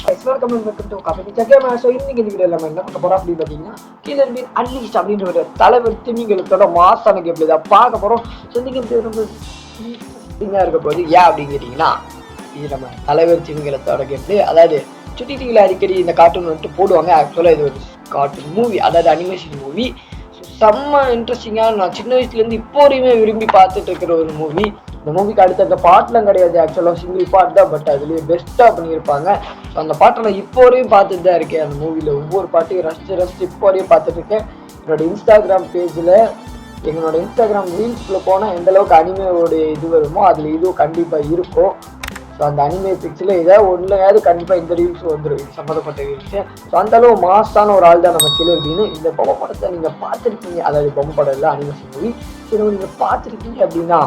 இன்னைக்கு இந்த வீடியோ நம்ம என்ன பார்க்க போறோம் அப்படின்னு பார்த்தீங்கன்னா கில்லர் பீன் அன்லீஸ்ட் அப்படின்ற ஒரு தலைவர் திமிங்கலத்தோட மாசான கேம் இதை பார்க்க போறோம். ஸோ இந்த கேம் ரொம்ப இதாக இருக்க போகுது. ஏன் அப்படின்னு கேட்டிங்கன்னா இது நம்ம தலைவர் திமிங்கலத்தோட கேம். அதாவது சுட்டி டிவியில் அடிக்கடி இந்த கார்ட்டூன் வந்துட்டு போடுவாங்க. ஆக்சுவலாக இது ஒரு கார்ட்டூன் மூவி, அதாவது அனிமேஷன் மூவி. செம்ம இன்ட்ரெஸ்டிங்காக நான் சின்ன வயசுலேருந்து இப்போ வரையுமே விரும்பி பார்த்துட்டு இருக்கிற ஒரு மூவி. இந்த மூவிக்கு அடுத்த பாட்டெலாம் கிடையாது, ஆக்சுவலாக சிங்கிள் பாட்டு தான், பட் அதுலேயே பெஸ்ட்டாக பண்ணியிருப்பாங்க. ஸோ அந்த பாட்டை நான் இப்போ வரையும் பார்த்துட்டு தான் இருக்கேன். அந்த மூவியில் ஒவ்வொரு பாட்டையும் ரசித்து இப்போ வரையும் பார்த்துட்டு இருக்கேன். என்னோட இன்ஸ்டாகிராம் பேஜில் என்னோட இன்ஸ்டாகிராம் ரீல்ஸில் போனால் எந்தளவுக்கு அனிமையோட இது வருமோ அதில் இதுவும் கண்டிப்பாக இருக்கும். ஸோ அந்த அனிமே பிக்ஸில் ஏதாவது ஒன்றுலையாவது கண்டிப்பாக இந்த ரீல்ஸ் வந்துடும், இது சம்மந்தப்பட்ட ரீல்ஸு. ஸோ அந்தளவு மாசான ஒரு ஆள் தான் நம்ம கில்லர் பீன். இந்த பொம்மை படத்தை நீங்கள் பார்த்துருக்கீங்க, அதாவது பொம்மை படம் இல்லை அனிமேஷன் மூவி. ஸோ நீங்கள் பார்த்துருக்கீங்க அப்படின்னா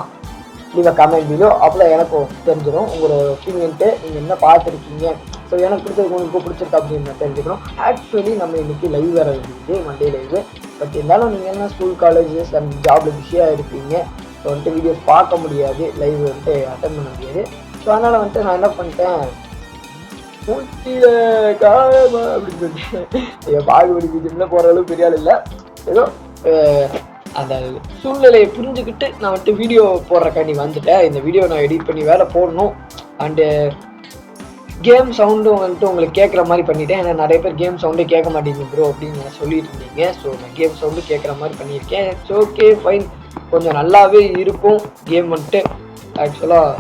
நீங்கள் கமெண்ட் வீடியோ அப்போ எனக்கும் தெரிஞ்சிடும் உங்களோட ஒப்பீனியன்ட்டு, நீங்கள் என்ன பார்த்துருக்கீங்க. ஸோ எனக்கு பிடிச்சது உங்களுக்கு பிடிச்சிருக்கு அப்படின்னு நான் தெரிஞ்சுக்கணும். ஆக்சுவலி நம்ம இன்றைக்கி லைவ் வர வேண்டியது மண்டே லைவு. பட் இருந்தாலும் நீங்கள் என்ன ஸ்கூல் காலேஜஸ் அண்ட் ஜாபில் பிஸியாக இருப்பீங்க. ஸோ வந்துட்டு வீடியோஸ் பார்க்க முடியாது, லைவ் வந்துட்டு அட்டன் பண்ண முடியாது. ஸோ அதனால் வந்துட்டு நான் என்ன பண்ணிட்டேன், அப்படின்னு சொல்லிட்டு பாகுபலி ஜிம்மில் போகிற அளவுக்கு பெரிய ஆள் இல்லை. ஏதோ அந்த சூழ்நிலையை புரிஞ்சுக்கிட்டு நான் வந்துட்டு வீடியோ போடுறக்காண்டி வந்துட்டேன். இந்த வீடியோ நான் எடிட் பண்ணி வேலை போடணும். அண்டு கேம் சவுண்டும் வந்துட்டு உங்களுக்கு கேட்குற மாதிரி பண்ணிட்டேன். ஏன்னா நிறைய பேர் கேம் சவுண்டே கேட்க மாட்டேங்குது ப்ரோ அப்படின்னு நான் சொல்லிட்டு இருந்தீங்க. ஸோ நான் கேம் சவுண்டு கேட்குற மாதிரி பண்ணியிருக்கேன். ஸோ ஓகே ஃபைன், கொஞ்சம் நல்லாவே இருக்கும் கேம் வந்துட்டு. ஆக்சுவலாக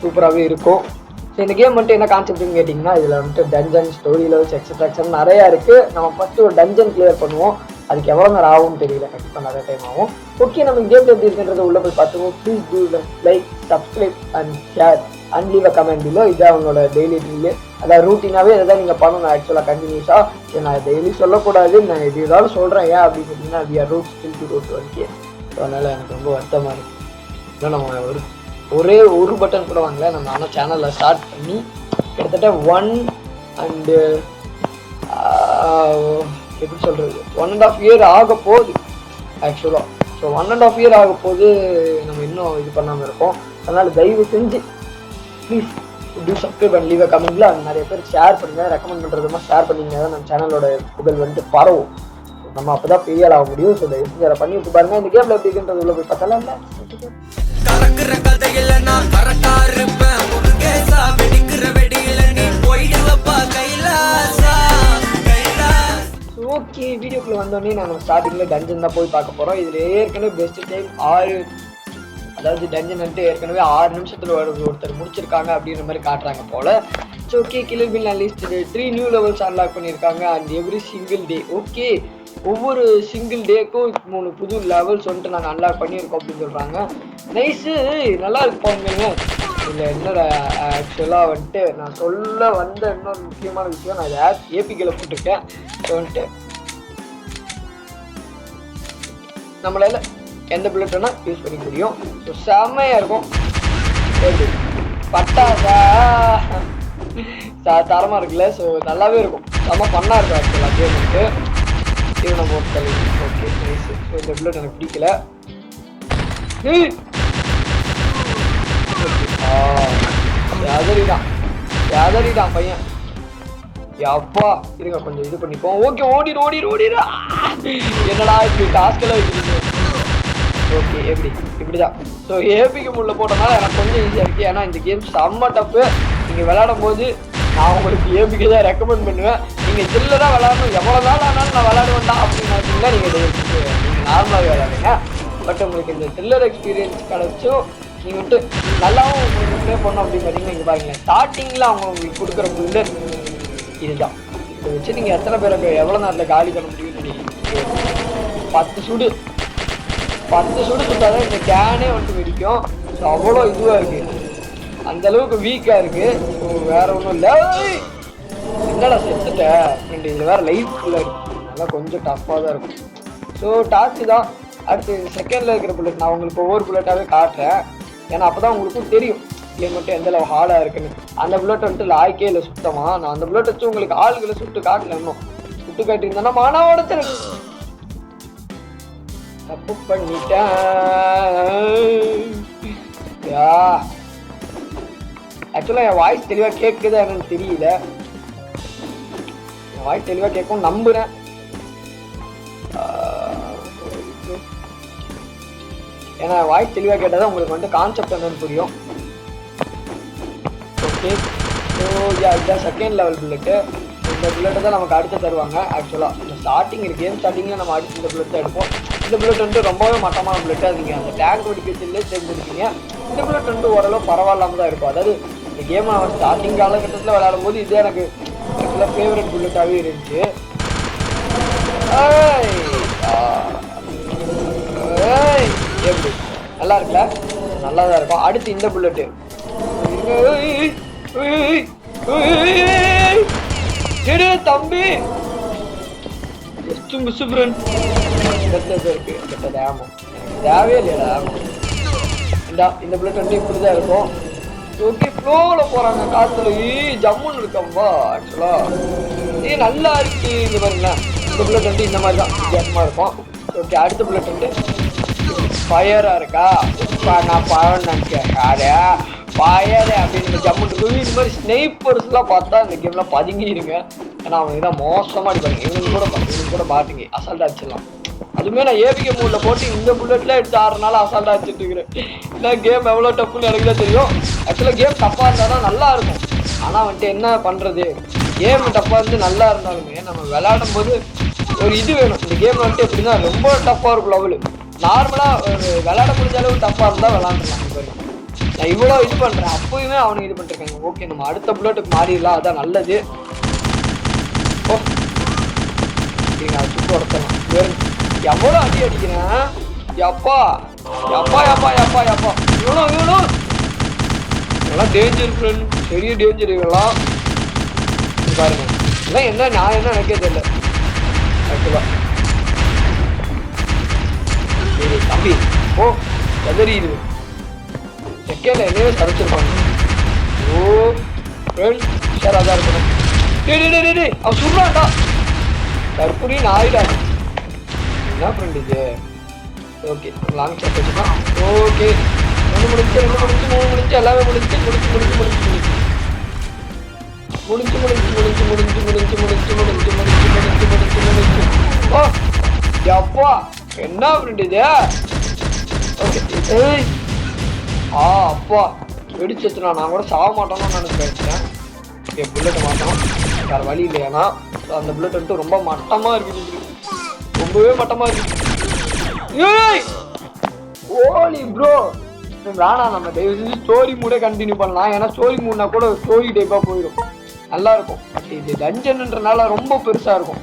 சூப்பராகவே இருக்கும். ஸோ இந்த கேம் வந்துட்டு என்ன கான்செப்ட்னு கேட்டிங்கன்னா, இதில் வந்துட்டு டஞ்சன், ஸ்டோரி லெவல்ஸ், எக்ஸட்ரா நிறையா இருக்குது. நம்ம ஃபஸ்ட்டு ஒரு டஞ்சன் கிளியர் பண்ணுவோம். அதுக்கு எவ்வளோ நேரம் ஆகும்னு தெரியல, கண்டிப்பாக நிறைய டைம் ஆகும். ஓகே, நம்ம கேம் எப்படி இருக்குன்றதை உள்ளே போய் பார்த்துவோம். Please do like, subscribe and share and leave a comment below. இதான் அவங்களோட டெய்லி ட்ரீலு, அதாவது ரூட்டீனாகவே இதை தான் நீங்கள் பண்ணணும். ஆக்சுவலாக கண்டினியூஸாக நான் டெய்லி சொல்லக்கூடாது, நான் எது ஏதாவது சொல்கிறேன். ஏன் அப்படின்னு கேட்டிங்கன்னா we are root still to road வரைக்கும். ஸோ அதனால் எனக்கு ரொம்ப வருத்தமாக இருக்குது. இல்லை நம்ம ஒரே ஒரு பட்டன் கூட வாங்கல. நம்ம ஆனால் சேனலில் ஸ்டார்ட் பண்ணி கிட்டத்தட்ட 1 and எப்படி சொல்கிறது 1.5 year ஆக போகுது ஆக்சுவலாக. ஸோ 1.5 year ஆக போது நம்ம இன்னும் இது பண்ணாமல் இருக்கோம். அதனால் தயவு செஞ்சு please do subscribe and leave a கமெண்ட்ல நிறைய பேர் ஷேர் பண்ணுங்கள். ரெக்கமெண்ட் பண்ணுறதுமா ஷேர் பண்ணிங்கன்னா தான் நம்ம சேனலோட புகழ் வந்துட்டு பரவும். நம்ம அப்போ தான் பெரிய ஆக முடியும். ஸோ தயவு செஞ்சு அதை பண்ணி விட்டு பாருங்கள். இந்த கேமில் எப்படி இருக்குன்றது உள்ள போய் பார்த்தாலும் இல்லை. ஓகே, வீடியோக்குள்ள வந்தோடனே நாங்கள் ஸ்டார்டிங்கில் டஞ்சன் தான் போய் பார்க்க போகிறோம். இதில் ஏற்கனவே பெஸ்ட் டைம் 6, அதாவது டஞ்சன் வந்துட்டு ஏற்கனவே 6 நிமிஷத்தில் ஒருத்தர் முடிச்சிருக்காங்க அப்படின்ற மாதிரி காட்டுறாங்க போல். So okay, killer bean at least 3 new levels unlock பண்ணியிருக்காங்க. And every single day, okay ஒவ்வொரு சிங்கிள் டேக்கும் 3 புது லெவல்ஸ் வந்துட்டு நாங்கள் அன்லாக் பண்ணியிருக்கோம் அப்படின்னு சொல்கிறாங்க. நைஸு, நல்லா இருப்பாங்க. இல்லை என்னோட ஆக்சுவலாக வந்துட்டு நான் சொல்ல வந்த இன்னொரு முக்கியமான விஷயம், நான் இதை ஏபிக்கில் போட்டிருக்கேன். ஸோ வந்துட்டு நம்மளால எந்த புல்லட் வேணால் யூஸ் பண்ணிக்க முடியும். ஸோ செம்மையாக இருக்கும். பட்டாசா தரமாக இருக்குல்ல. ஸோ நல்லாவே இருக்கும், செம்ம ஃபன்னாக இருக்கும் ஆக்சுவலாக கேம் வந்துட்டு. இது நம்ம ஒரு தலை. Okay nice. ஸோ இந்த புல்லட் எனக்கு பிடிக்கல. யாதரிதான் பையன். அப்பா இருங்க கொஞ்சம் இது பண்ணிப்போம். ஓகே, ஓடிடு. என்னடா இப்படி டாஸ்கெல்லாம் வச்சுருக்கு. ஓகே, இப்படிதான். ஸோ ஏபிக்கு முள்ள போட்டனால எனக்கு கொஞ்சம் ஈஸியாக இருக்குது. ஏன்னா இந்த கேம் செம்ம டஃப்பு. நீங்கள் விளையாடும் போது நான் உங்களுக்கு ஏபிக்கு தான் ரெக்கமெண்ட் பண்ணுவேன். நீங்கள் சில்ல தான் விளையாடணும், எவ்வளோ நாள் ஆனாலும் நான் விளையாடுவேன்டா அப்படின்னு நினச்சிங்கன்னா நீங்கள் நார்மலாகவே விளையாடுங்க. பட் உங்களுக்கு இந்த த்ரில்லர் எக்ஸ்பீரியன்ஸ் கிடச்சும் நீங்கள் வந்துட்டு நல்லாவும் உங்களுக்கு ப்ளே பண்ணோம் அப்படின்னு பார்த்தீங்கன்னா இங்கே பாருங்களேன், ஸ்டார்டிங்கில் அவங்க உங்களுக்கு கொடுக்குற புல்லட் இதுதான். இதை வச்சு நீங்கள் எத்தனை பேருக்கு எவ்வளோ நேரத்தில் காலி பண்ண முடியும்னு 10 சுடு சுட்டாதான் இந்த கேனே வந்துட்டு வெடிக்கும். ஸோ அவ்வளோ இதுவாக இருக்குது, அந்தளவுக்கு வீக்காக இருக்குது. ஸோ வேறு ஒன்றும் இல்லை. என்னடா செத்துட்டேன் ரெண்டு. இதில் வேறு லைஃப் ஃபுல்லாக இருக்குது, அதனால் கொஞ்சம் டஃப்பாக தான் இருக்கும். ஸோ டாஸ்க்கு தான். அடுத்து செகண்டில் இருக்கிற புல்லட் நான் உங்களுக்கு ஒவ்வொரு புல்லட்டாகவே காட்டுறேன். ஏன்னா அப்போ தான் உங்களுக்கும் தெரியும் கேம் மட்டும் எந்த அளவு ஹார்டாக இருக்குன்னு. அந்த புல்லட் வந்துட்டு லாய்க்கே இல்லை சுத்தமாக. நான் அந்த புல்லட் வச்சு உங்களுக்கு ஆளுகளை சுட்டு காட்டல, இன்னும் சுட்டு காட்டியிருந்தேன்னா மானாவோட தப்பு பண்ணிட்டேன். ஆக்சுவலா என் வாய்ஸ் தெளிவா கேட்குதா என்னன்னு தெரியல. என் வாய்ஸ் தெளிவா கேட்கும் நம்புறேன். ஏன்னா வாய்ஸ் தெளிவா கேட்டாதான் உங்களுக்கு வந்து கான்செப்ட் என்னன்னு புரியும். ஓகே, ஸோ இதுதான் செகண்ட் லெவல் புல்லட்டு. இந்த புல்லட்டை தான் நமக்கு அடுத்து தருவாங்க. ஆக்சுவலாக இந்த ஸ்டார்டிங் கேம் ஸ்டார்டிங்கில் நம்ம அடுத்து இந்த புல்லட் தான் எடுப்போம். இந்த புல்லட் வந்து ரொம்பவே மட்டமான புல்லட்டு. அது நீங்கள் அந்த டேங்க் வெடிக்கிறதுலேயே தேர்ந்தெடுப்பீங்க. இந்த புல்லட் வந்து ஓரளவு பரவாயில்லாமல் தான் இருக்கும். அதாவது இந்த கேம் நான் ஸ்டார்டிங் காலகட்டத்தில் விளையாடும் போது இதே எனக்கு ஆக்சுவலாக ஃபேவரட் புல்லட்டாகவே இருந்துச்சு. எப்படி நல்லா இருக்குல்ல? நல்லா தான் இருக்கும். அடுத்து இந்த புல்லட்டு தம்பி தேவையே இல்லையா? இந்த புல்லட் வந்து இப்படிதான் இருக்கும். ஓகே, ஃப்ளோல போறாங்க காத்துல. ஜம்முன்னு இருக்கம்பா. ஆக்சுவலா நல்லா இருக்கு. இங்க பாருங்களேன், இந்த புல்லட் வந்து இந்த மாதிரி தான் வித்தியாசமா இருக்கும். ஓகே, அடுத்த புல்லட் வந்து ஃபயரா இருக்கா? நான் பழம் நினைச்சேன். யாரு ஃபயர் அப்படின்னு ஜம்முன்னு இருக்கும். இந்த மாதிரி ஸ்னைப்பர்ஸ்லாம் பார்த்தா இந்த கேம்லாம் பதுங்கிடுங்க. ஏன்னா அவங்க இதான் மோசமாக அடிப்பாங்க. இவங்களுக்கு கூட பாட்டுங்க அசால்ட்டாக அடிச்சிடலாம். அதுவுமே நான் ஏபிகே மூடில் போட்டு இந்த புல்லட்ல எடுத்து 6 நாள் அசால்ட்டாக அடிச்சுட்டு இருக்கிறேன். ஏன்னா கேம் எவ்வளோ டஃப்னு எனக்கு தான் தெரியும். ஆக்சுவலாக கேம் டஃப்பாக இருந்தால் தான் நல்லா இருக்கும். ஆனால் வந்துட்டு என்ன பண்ணுறது, கேம் டஃப்பாக இருந்து நல்லா இருந்தாலுமே நம்ம விளையாடும் போது ஒரு இது வேணும். இந்த கேம் வந்துட்டு எப்படின்னா ரொம்ப டஃப்பாக இருக்கும் லெவலு. நார்மலாக ஒரு விளையாட முடிஞ்ச அளவு டஃப்பாக இருந்தால் விளாண்டுலாம். நான் இவ்வளோ இது பண்ணுறேன், அப்போயுமே அவனுக்கு இது பண்ணிருக்காங்க. ஓகே, நம்ம அடுத்த புல்லட்டுக்கு மாறிடலாம், அதான் நல்லது. ஓ அதை சுட்டு உடத்தலாம். எவ்வளோ அடி அடிக்கிறேன். எப்பா எப்பா எப்பா எப்பா எப்பா இவ்வளோ இதெல்லாம் டேஞ்சர் ஃப்ரெண்ட், பெரிய டேஞ்சர். இதெல்லாம் பாருங்க, இதெல்லாம் என்ன நான் என்ன நினைக்க தெரியல ஆக்சுவலாக. சரி தம்பி, ஓ எதறியுது செகண்ட்ல என்னவே சரைச்சிருப்பாங்க. ஓ ஃப்ரெண்ட் சார் அதான் இருக்கணும். டே அவன் சுடுறான்டா. தற்கொலை நாயிடா. என்ன ஃப்ரெண்ட் இது? ஓகே, லாங் ஷாட் வச்சுக்கலாம். ஓகே, 1 முடிஞ்சு 2 முடிஞ்சு 3 முடிஞ்சு எல்லாமே முடிஞ்சு. ஓ எப்பா என்ன ஃப்ரெண்ட் இது? ஓகே, அப்பா வெடிச்சுனா நான் கூட சாக மாட்டோம்னு நினைச்சேன். ஓகே, புல்லட் மாட்டோம், வேறு வழி இல்லையானா. அந்த புல்லட் வந்துட்டு ரொம்ப மட்டமாக இருக்குது, ரொம்பவே மட்டமாக இருக்குது. ஓலி ப்ரோ வேணா, நம்ம தயவு செஞ்சு ஸ்டோரி மூடே கண்டினியூ பண்ணலாம். ஏன்னா ஸ்டோரி மூட்னா கூட ஸ்டோரி டைப்பாக போயிடும், நல்லா இருக்கும். பட் இது டஞ்சன்ன்றனால ரொம்ப பெருசாக இருக்கும்.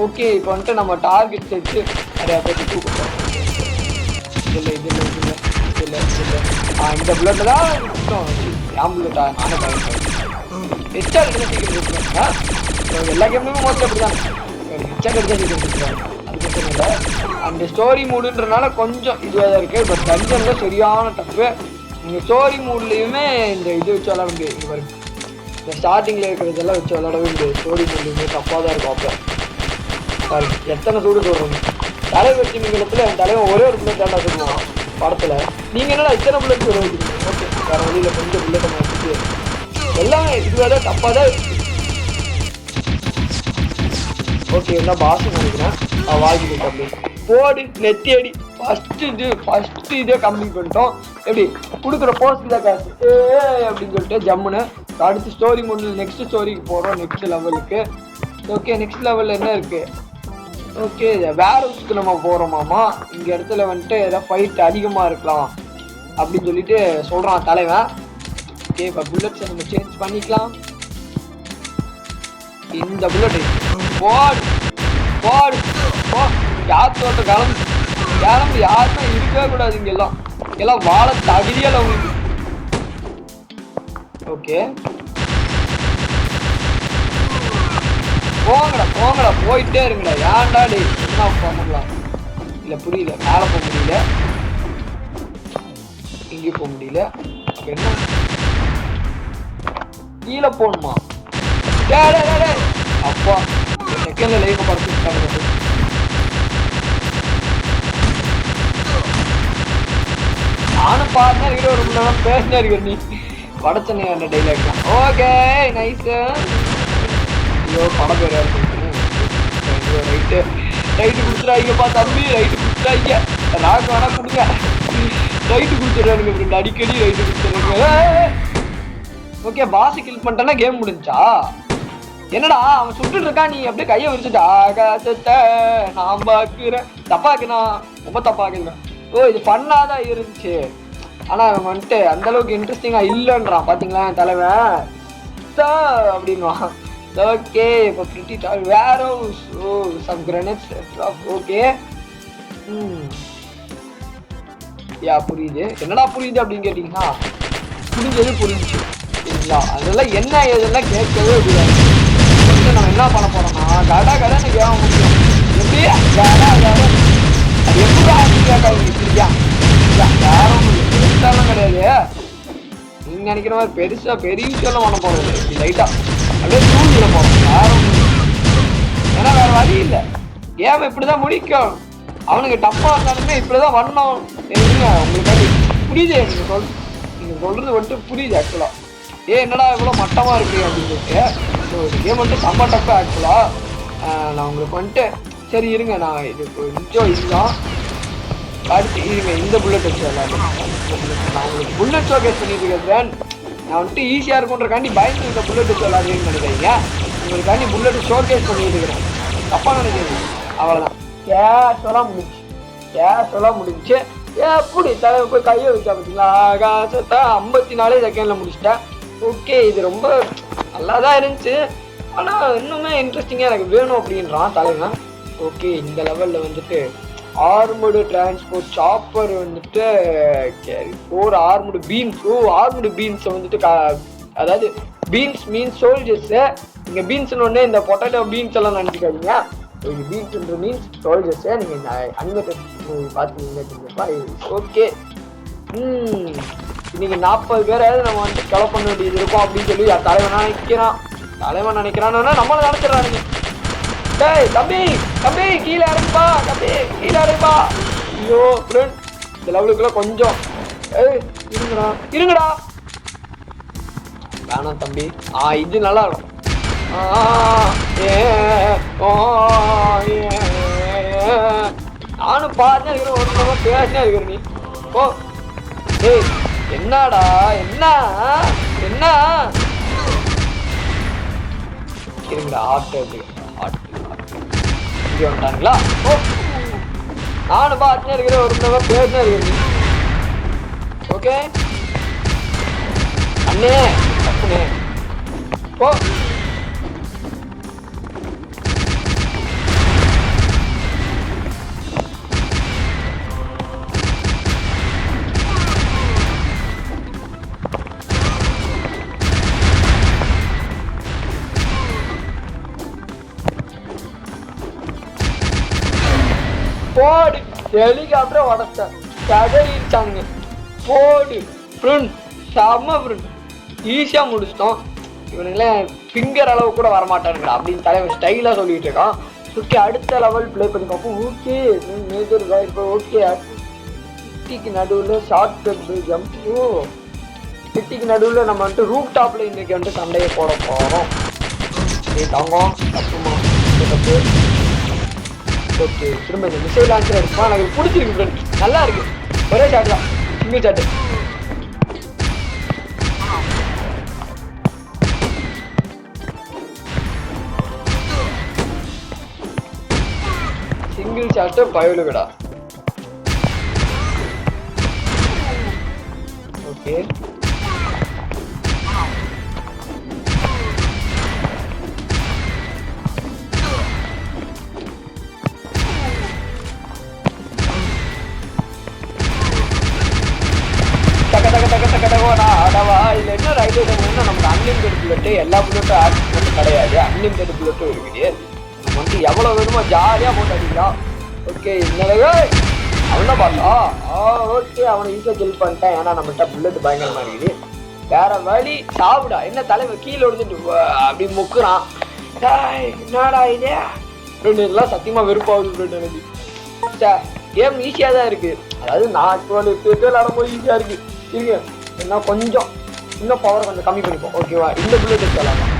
ஓகே, இப்போ வந்துட்டு நம்ம டார்கெட் வச்சு நிறையா பேருக்கு தூக்கிட்டோம். இல்லை இந்த புல்லட் தான் என் புல்லட்டா நானே பயன்படுறேன். ஹெச்சா எடுத்து சீக்கிரம் கொடுத்துருவாங்க. எல்லா கேமுமே மோஸ்ட்லி அப்படி தான் ஹெச்சா எடுத்து சீக்கிரம் கொடுத்துருவாங்க. அது பிரச்சனை இல்லை. அந்த ஸ்டோரி மூடுன்றனால கொஞ்சம் இதுவாக தான் இருக்குது. பட் டஞ்சனில் சரியான டஃப்பு. நீங்கள் ஸ்டோரி மூட்லேயுமே இந்த இது வச்சு விளாட முடியாது. இது வரைக்கும் இந்த ஸ்டார்டிங்கில் இருக்கிறதெல்லாம் வச்சு விளாடவே முடியாது. ஸ்டோரி மூட்லேயுமே தப்பாக தான் இருக்கும். அப்போ சாரி, எத்தனை சூடு சொல்கிறோம். தலைவர் திமிங்கலத்தில் என் தலைவன் ஒரே ஒரு புல்லட் தான் சொல்லுவான் படத்தில். நீங்கள் என்னடா இத்தனை புல்லட் சொல்ல வைக்கிறீங்க? ஓகே, வேறு வழியில் கொஞ்சம் புல்லட்டை மாற்றிட்டு எல்லாமே இதுவாக தான் தப்பாக தான் இருக்குது. ஓகே, என்ன பாசம் நினைக்கிறேன். வாங்கி கம்மி போடு நெத்தி அடி. ஃபஸ்ட்டு இதே கம்ப்ளீட் பண்ணிட்டோம். எப்படி கொடுக்குற போஸ்ட் தான் காசு அப்படின்னு சொல்லிட்டு ஜம்முன்னு அடுத்து ஸ்டோரி முடிஞ்சு நெக்ஸ்ட் ஸ்டோரிக்கு போகிறோம், நெக்ஸ்ட் லெவலுக்கு. ஓகே, நெக்ஸ்ட் லெவலில் என்ன இருக்குது? ஓகே, வேர் ஹவுஸ்க்கு நம்ம போகிறோமாமா. இங்கே இடத்துல வந்துட்டு ஏதாவது ஃபைட் அதிகமாக இருக்கலாம் அப்படின்னு சொல்லிட்டு சொல்கிறான் தலைவன். ஓகே, இப்போ புல்லட்ஸை நம்ம சேஞ்ச் பண்ணிக்கலாம். இந்த புல்லட் போடு யாத்தோட்ட கிளம்பு யாருமே இருக்கவே கூடாது. இங்கெல்லாம் வாழ தகுதியால் அவங்களுக்கு. ஓகே, போங்கடா போயிட்டே இருங்கடா. ஏன்டா டே என்ன பண்ணலாம்? இல்லை புரியல, மேலே போக முடியல, இங்கேயும் போக முடியல. அப்போ என்ன கீழே போகணுமா? அப்பா செகண்ட்ல லைஃப் படுத்துட்டாங்க. நானும் பாருனா இருக்கிற ஒரு பேசினா இருக்கிற நீ வடச்சென்னை அந்த டைலாக் தான். Okay nice. ஐயோ படம் பேர் ரைட்டு ரைட்டு கொடுத்துறாங்கப்பா தம்பி, ரைட்டு கொடுத்துறாங்க. ராக் வேணா கொடுங்க, ரைட்டு கொடுத்துட்றானுங்க ஃப்ரெண்ட், அடிக்கடி ரைட்டு கொடுத்துட்றாங்க. ஓகே பாஸ் கில் பண்ணிட்டேன்னா கேம் முடிஞ்சா? என்னடா அவன் சுட்டுட்டு இருக்கான், நீ அப்படியே கையை விரிச்சுட்டா ஆகாசத்தை நான் பாக்குறேன். தப்பாக்குனா ரொம்ப தப்பாக்குறேன். ஓ இது பண்ணாதான் இருந்துச்சு, ஆனா அவன் வந்துட்டு அந்த அளவுக்கு இன்ட்ரெஸ்டிங்கா இல்லைன்றான் பாத்தீங்களா தலைவன் அப்படின்வான். ஓகே இப்போ பிரிட்டி டால் வேற சம் கிரனேட்ஸ் ஓகே. யா புரியுது. என்னடா புரியுது அப்படின்னு கேட்டீங்கன்னா புரிஞ்சது புரிஞ்சுச்சு சரிங்களா. அதெல்லாம் என்ன இதெல்லாம் கேட்கவே முடியாது. நம்ம என்ன பண்ண போறோம்னா கடை கடைன்னு கேட்க முடியும். எப்படி கடை கடை அது எப்படி கேட்காது சரியா. வேற ஒன்றும் பெருசாலாம் கிடையாது. நீங்க நினைக்கிற மாதிரி பெருசா பெரிய விஷயம் பண்ண போறது லைட்டா அப்படியே தூண்டில போறோம். வேற ஒன்றும் ஏன்னா வேற வழி இல்லை. கேம் இப்படிதான் முடிக்கும். அவனுக்கு டப்பா இருந்தாலுமே இப்படிதான் வரணும். உங்களுக்கு புரியுது, நீங்க சொல்றது வந்துட்டு புரியுது ஆக்சுவலா. என்னடா இவ்வளோ மட்டமா இருக்கு அப்படின்னு சொல்லிட்டு கேம் வந்துட்டு செம்ம டப்பா ஆக்சுவலா. நான் உங்களுக்கு வந்துட்டு சரி இருங்க, நான் இது கொஞ்சம் இதுதான் அடுத்து இருங்க இந்த புல்லட் வச்சு விளையாடுறேன். நான் உங்களுக்கு புல்லட் ஷோகேஸ் பண்ணிட்டு இருக்கேன். நான் வந்துட்டு ஈஸியாக இருக்குன்றக்காண்டி பயந்து இருக்க புல்லட் வச்சு விளையாடுறேன்னு நினைக்கிறீங்க. உங்களுக்காண்டி புல்லட் ஷோகேஸ் பண்ணிட்டு இருக்கிறேன். தப்பா நினைக்கிறீங்க அவ்வளோதான். கேஷெல்லாம் முடிஞ்சு எப்படி தலைவர் போய் கையை வச்சா பார்த்தீங்களா ஆகாசத்தை 54 செகண்ட்ல முடிச்சிட்டேன். ஓகே இது ரொம்ப நல்லா தான் இருந்துச்சு, ஆனால் இன்னுமே இன்ட்ரெஸ்டிங்காக எனக்கு வேணும் அப்படின்றான் தலைவன். ஓகே இந்த லெவலில் வந்துட்டு ஆர்முடு டிரான்ஸ்போர்ட் சாப்பர் வந்துட்டு 4 ஆர்முடு பீன்ஸ். ஆர்முடு பீன்ஸை வந்துட்டு அதாவது பீன்ஸ் மீன்ஸ் சோல்ஜர்ஸு. நீங்கள் பீன்ஸ்னு ஒன்று இந்த பொட்டேட்டோ பீன்ஸ் எல்லாம் நினச்சிக்காதீங்க. இது பீன்ஸ்ன்ற மீன்ஸ் சோல்ஜர்ஸு. நீங்கள் இந்த அனிமேட்டட் மூவி பார்த்தீங்கன்னா ஓகே. இன்னைக்கு 40 பேராவது நம்ம வந்துட்டு கொலை பண்ண வேண்டியது இருக்கும் அப்படின்னு சொல்லி தலைவன் நினைக்கிறான்னு நம்மளும் நினைச்சிடறானுங்க. டேய் தம்பி தம்பி கீழே இறங்குப்பா, தம்பி கீழே இறங்குப்பா. ஐயோ ஃப்ரெண்ட் இந்த லெவலுக்குள்ள கொஞ்சம் இருங்கடா வேணாம் தம்பி. இது நல்லா இருக்கும். நானும் பாருங்க இருக்கிறேன், ஒரு நேரம் பேசினா இருக்கிற நீ. ஓ ஏய் என்னடா என்ன என்ன இருங்கடா ஆட்டோ இங்கே வந்துட்டாங்களா. ஓ நானும் பார்த்துனே இருக்கிறேன், ஒரு நேரம் பேசினா இருக்கிற நீ. ஓகே அண்ணே தப்புனே ஓ போடு ஹெலிகாப்டரை உடச்சிட்டேன், கதறிட்டாங்க. போடு ஃப்ரெண்ட் செம்ம ஃப்ரெண்ட், ஈஸியாக முடிச்சிட்டோம். இவனுங்களேன் ஃபிங்கர் அளவு கூட வரமாட்டானுங்களா அப்படின்னு தலைவன் ஸ்டைலாக சொல்லிட்டு இருக்கான். ஓகே அடுத்த லெவல் ப்ளே பண்ணி பார்ப்போம். ஓகே மேஜர் இப்போ ஓகே சிட்டிக்கு நடுவில் ஷார்ட் கட் ஜம்ப். ஓ சிட்டிக்கு நடுவில் நம்ம வந்துட்டு ரூப் டாப்பில் இன்றைக்கி வந்துட்டு சண்டையை போட போகிறோம். தங்கம் தப்புமா தப்பு. ஓகே திரும்ப இந்த மிசைல் லான்ச்சர் எடுப்பா. எனக்கு பிடிச்சிருக்கு ஃப்ரெண்ட், நல்லா இருக்கு. ஒரே ஷாட் தான், சிங்கிள் ஷாட்டு. சிங்கிள் ஷாட்டு பயலுகடா. ஓகே இதுல என்ன ரைட் நமக்கு அன்லிமிட்டட் புல்லட்டு, எல்லா புல்லட்டும் ஆக்சிடென்ட் கிடையாது, அன்லிமிட்டட் புல்லட்டும் இருக்குது. நம்ம வந்து எவ்வளவு வேணுமோ ஜாலியா போட்டு அடிக்கலாம். ஓகே இன்னொரு அவனை பார்த்தா ஓகே அவனை ஈஸியாக கில் பண்ணிட்டேன். ஏன்னா நம்மகிட்ட புல்லட் பயங்கரமா இருக்குது. வேற வழி சாப்பிடா. என்ன தலைவர் கீழே ஒடிச்சுட்டு அப்படி முக்குறான். என்னடா இதே ஃப்ரெண்ட், இதெல்லாம் சத்தியமா வெறுப்பாகுது ஃப்ரெண்ட் எனக்கு. கேம் ஈஸியாக தான் இருக்கு, அதாவது நான் 12 விளையாடும் போது ஈஸியாக இருக்கு. இருங்க என்ன கொஞ்சம் இன்னும் பவர் கொஞ்சம் கம்மி பண்ணிப்போம். ஓகேவா? இந்த புல்லட் விளாடலாம்,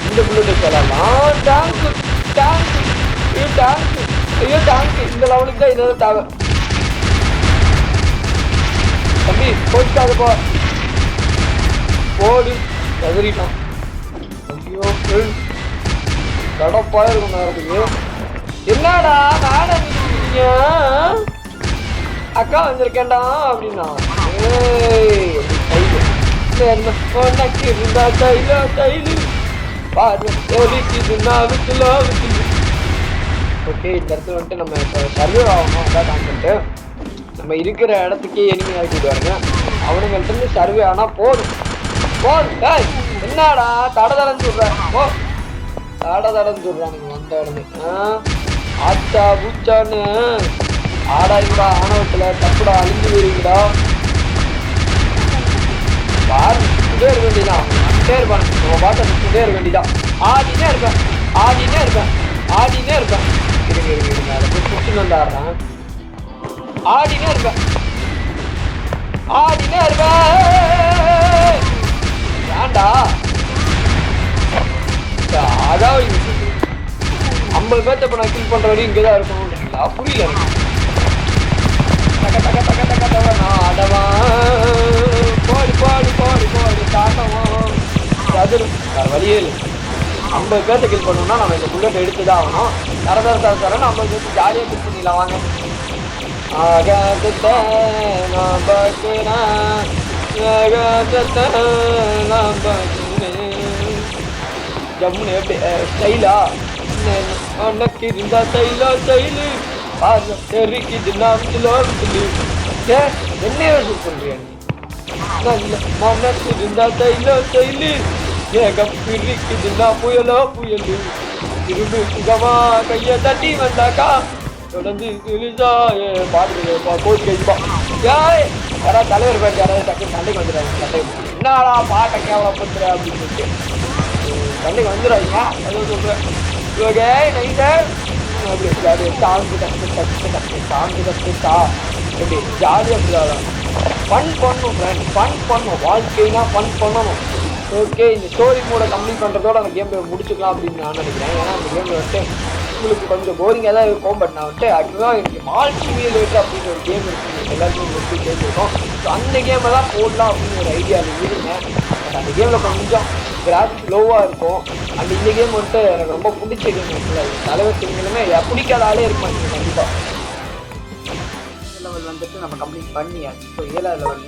இந்த புல்லட் விளாடலாம். டேங்க் டேங்க் ஐயோ டேங்க் ஐயோ டேங்க் இந்த லெவலுக்கு தான் இதாவது தேவை. தம்பி போச்சுக்காது போடு எதிரிட்டான். ஐயோ கடப்பா இருக்கும் நேரத்துக்கு. என்னடா மேடம் அக்கா வந்திருக்கேன்டா அப்படின்னா ஓகே. இந்த இடத்துல வந்துட்டு நம்ம இப்போ சர்வே ஆகணும். அதான் கான்செப்ட். நம்ம இருக்கிற இடத்துக்கே எனிமி ஆகிட்டு பாருங்க. அவனுங்கள்ட்ட இருந்து சர்வே ஆனா போதும் போதும். என்னடா தடதடன்னு சொல்றேன். ஓ தடதடன்னு சொல்றானுங்க வந்த உடனே. ஆச்சா பூச்சான்னு ஆடாயிடா ஆணவத்துல தப்புடா அழிஞ்சு போயிருங்கடா. பாரு சுட்டே இருக்க வேண்டியதான். சுட்டே இருப்பானு நம்ம பாட்டை சுட்டே இருக்க வேண்டியதான். ஆடினே இருப்பேன் ஆடினே இருப்பேன் ஆடினே இருப்பேன். இருங்க இருங்க இருங்க அதை போய் சுட்டு வந்து ஆடுறேன். ஆடினே இருப்பேன் ஆடினே இருப்பேன். ஏண்டா அதாவது 50 பேர்த்த இப்போ நான் கில் பண்ற வரையும் இங்கேதான் இருக்கணும்ன்றீங்களா? புரியல எனக்கு. நான் ஆடவான் போடு போடு போடு போடு தாண்டவான். அது வேற வழியே இல்லை. 50 பேர்த்த கில் பண்ணணும்னா நம்ம இந்த புல்லட் எடுத்துதான் ஆகணும். தரன்னு 50 பேர்த்து ஜாலியாக கில் பண்ணிடலாம் வாங்க. ஜம்முன்னு எப்படி ஸ்டைலா உனக்கு இருந்தா ஸ்டைலா ஸ்டைலு தெரிக்குது நாம் என்ன யோசிச்சு பண்றியா நீ? உனக்கு இருந்தா ஸ்டைலா ஸ்டைலு ஏகம் இருக்குதுன்னா புயலோ புயலு இரும்பு சுகமா கைய தட்டி வந்தாக்கா தொடர்ந்து பாட்டு கோச்சு கைப்பா. யாராவது தலைவர் பேர் யாராவது டக்கு சண்டைக்கு வந்துடுறாங்க. சண்டைக்கு என்னடா பாட்டை கேவலப்படுத்துற அப்படின்னு சொல்லிட்டு சண்டைக்கு வந்துடுறாங்க. அதுவும் சொல்றேன் ஓகே நைட்டர் அப்படி சாங்கு டக்கு டக்கு டக்கு சாங்கு டக்கு டா எப்படி ஜாலியாக விளையாடலாம். ஃபன் பண்ணணும் ஃப்ரெண்ட், ஃபன் பண்ணணும். வாழ்க்கைனா ஃபன் பண்ணணும். ஓகே இந்த ஸ்டோரி மோட கம்ப்ளீட் பண்ணுறதோட அந்த கேம் முடிச்சுக்கலாம் அப்படின்னு நான் நினைக்கிறேன். ஏன்னா அந்த கேமில் வந்துட்டு உங்களுக்கு கொஞ்சம் போரிங்காக தான் இருக்கும். பட் நான் வந்துட்டு ஆக்சுவலாக எனக்கு மால் சிமிலேட்டர் அப்படின்னு ஒரு கேம் இருக்குது. எல்லாருமே எப்படி கேட்டிருக்கோம். ஸோ அந்த கேமை தான் போடலாம் அப்படின்னு ஒரு ஐடியாவில் இருந்தேன். பட் அந்த கேமில் கொஞ்சம் கிராஃபிக்ஸ் லோவாக இருக்கும். அண்ட் இந்த கேம் வந்துட்டு எனக்கு ரொம்ப பிடிச்ச கேம் இருக்குல்ல. தலைவர் சிங்களுமே பிடிக்காத ஆளே இருப்பாங்க கண்டிப்பாக. லெவல் வந்துட்டு நம்ம கம்ப்ளீட் பண்ணியாச்சு. ஸோ 7வது லெவல்.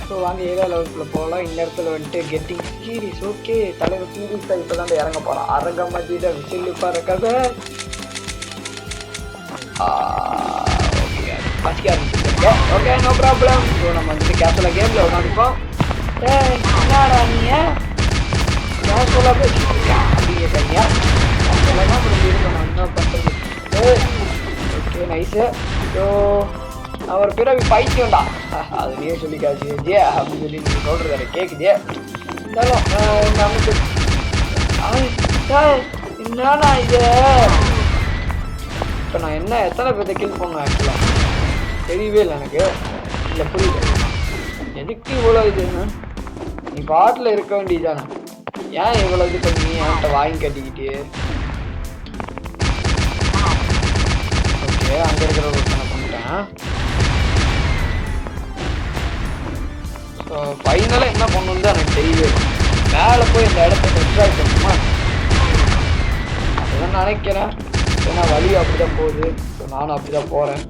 ஸோ வாங்க 7வது லெவலுக்குள்ளே போகலாம். இந்த இடத்துல வந்துட்டு கெட்டிங் சீரியஸ். ஓகே தலைவர் சீரியஸாக இப்போ தான் இறங்க போகிறான். அரங்க மத்தியிட விசில் பறக்கதை ஓகே பசிக்க ஆரம்பிச்சிருக்கேன். Okay no problem. ஸோ நம்ம வந்துட்டு கேஷுவலாக கேமில் உட்காந்துருக்கோம். என்னடா நீ கேஷுவலாக பேசிட்டு அப்படிங்க தனியா கேஷுவலாக அப்புறம் இருக்கணும் என்ன பண்ணுறது. Okay nice. ஸோ நான் ஒரு பிறவி பைத்தியம்டா அது நீயே சொல்லிக்காச்சு ஜே அப்படின்னு சொல்லி நீங்கள் சொல்கிறது எனக்கு கேட்குதே. இருந்தாலும் நமக்கு என்னடா இது இப்போ நான் என்ன எத்தனை பேர்த்த கில் பண்ணுவேன் ஆக்சுவலாக தெரியவே இல்லை எனக்கு. இல்லை புரியல எதுக்கு இவ்வளோ இதுன்னு. நீ பாட்டில் இருக்க வேண்டியதானே, ஏன் இவ்வளோ இது பண்ணி என்கிட்ட வாங்கி கட்டிக்கிட்டு. ஓகே அங்கே இருக்கிற ஒரு நான் பண்ணிட்டேன். ஸோ ஃபைனலாக என்ன பண்ணணுன்னு தான் எனக்கு தெரியவே இல்லை. மேலே போய் இந்த இடத்த எக்ஸ்ட்ராக்ட் பண்ணணுமா அதுதான் நினைக்கிறேன். ஏன்னா வழி அப்படி தான் போகுது. ஸோ நானும் அப்படி தான் போகிறேன்.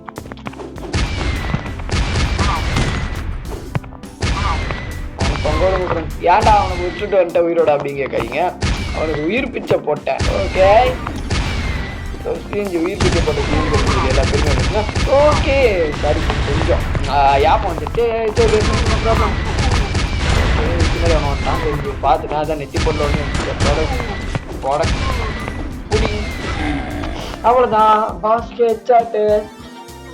பொங்கல் விட்றேன். ஏன்டா அவனுக்கு விட்டுட்டு வந்துட்டேன் உயிரோட அப்படின்னு கேட்காதீங்க. அவனுக்கு உயிர் பிச்சை போட்டேன். ஓகே உயிர் பிச்சை போட்ட எல்லா பேருமே இருக்குங்க. ஓகே சரி கொஞ்சம் யாப்பம் வந்துட்டு ப்ராப்ளம் பின்னாடி அவன் வந்துட்டான் பார்த்துட்டேன். அதான் நெத்தி பொருள் போட புடி அவ்வளோதான் பாஸ்கெட் சாட்டு.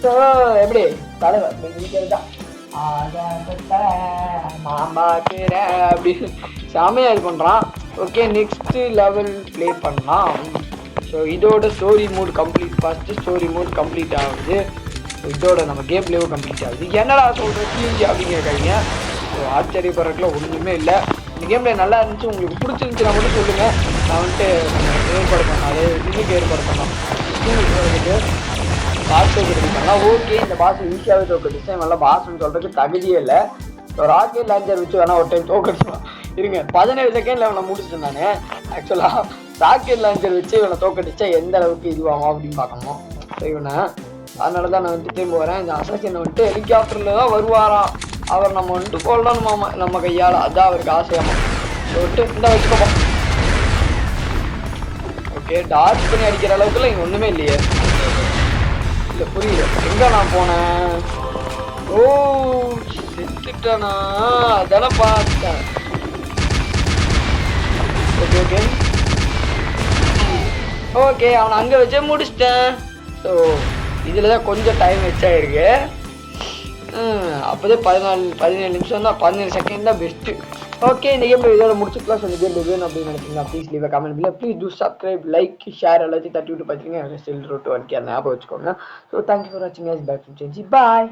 ஸோ எப்படி தலைவர் தான் மாமாக்குற அப்படின்னு செமையாக இது பண்ணுறான். ஓகே நெக்ஸ்ட்டு லெவல் ப்ளே பண்ணலாம். ஸோ இதோட story mode complete first story mode complete ஆகுது. ஸோ இதோட நம்ம கேம் பிளேவும் கம்ப்ளீட் ஆகுது. என்னடா சொல்கிற சிஎன்ஜி அப்படின்னு கேட்காதீங்க. ஸோ ஆச்சரியப்படுறதுக்குள்ள ஒன்றுமே இல்லை. இந்த கேமில் நல்லா இருந்துச்சு, உங்களுக்கு பிடிச்சிருந்துச்சுன்னா மட்டும் சொல்லுங்கள். நான் வந்துட்டு ஏற்பாடு பண்ணேன், அது இன்னைக்கு ஏற்பாடு பண்ணலாம் பாஸ் தோக்கடிச்சு பண்ணலாம். ஓகே, இந்த பாஸ் ஈஸியாகவே தோக்கடிச்சு, நல்லா பாஸ்ன்னு சொல்கிறதுக்கு தகுதியே இல்லை. ராக்கெட் லான்ச்சர் வச்சு வேணா ஒரு டைம் தோக்கடிச்சுலாம் இருங்க. 17 செகண்ட்ல இவனை முடிச்சிட்டேன் நான். ஆக்சுவலாக ராக்கெட் லான்ச்சர் வச்சு இவனை தோக்கடிச்சா எந்த அளவுக்கு இதுவாகும் அப்படின்னு பார்க்கணும் இவனை. அதனால தான் நான் வந்துட்டு திரும்ப வரேன். இந்த அசாசினை வந்துட்டு ஹெலிகாப்டரில் தான் வருவாராம். அவர் நம்ம வந்துட்டு கொள்ளணுமாமா நம்ம கையால், அதான் அவருக்கு ஆசையாமா. விட்டு இந்த வச்சுக்கோப்போம். ஓகே, டார்ச் பண்ணி அடிக்கிற அளவுக்குலாம் இங்கே ஒன்றுமே இல்லையே. இல்லை புரியல, எங்கே நான் போனேன்? ஓ செத்துட்டானா, அதெல்லாம் பார்த்தேன். ஓகே ஓகே ஓகே, அவனை அங்கே வச்சே முடிச்சிட்டேன். ஸோ இதில் தான் கொஞ்சம் டைம் வச்சாயிருக்கு. அப்போதே 17 நிமிஷம் தான், 17 செகண்ட் தான் பெஸ்ட்டு. ஓகே, இந்த கேம் இதோட முடிச்சுக்கலாம். ஸோ இந்த கேம் வேணும் அப்படின்னு நினைச்சீங்கன்னா ப்ளீஸ் லீவ் கமெண்ட் பில்ல. Please do subscribe, like, share எல்லாத்தையும் தட்டி விட்டு பார்த்துருங்க. ஸ்டில் ரூட் வரைக்கும் ஞாபகம் வச்சுக்கோங்க. ஸோ தேங்க்யூ ஃபார் வாட்சிங். பாய்.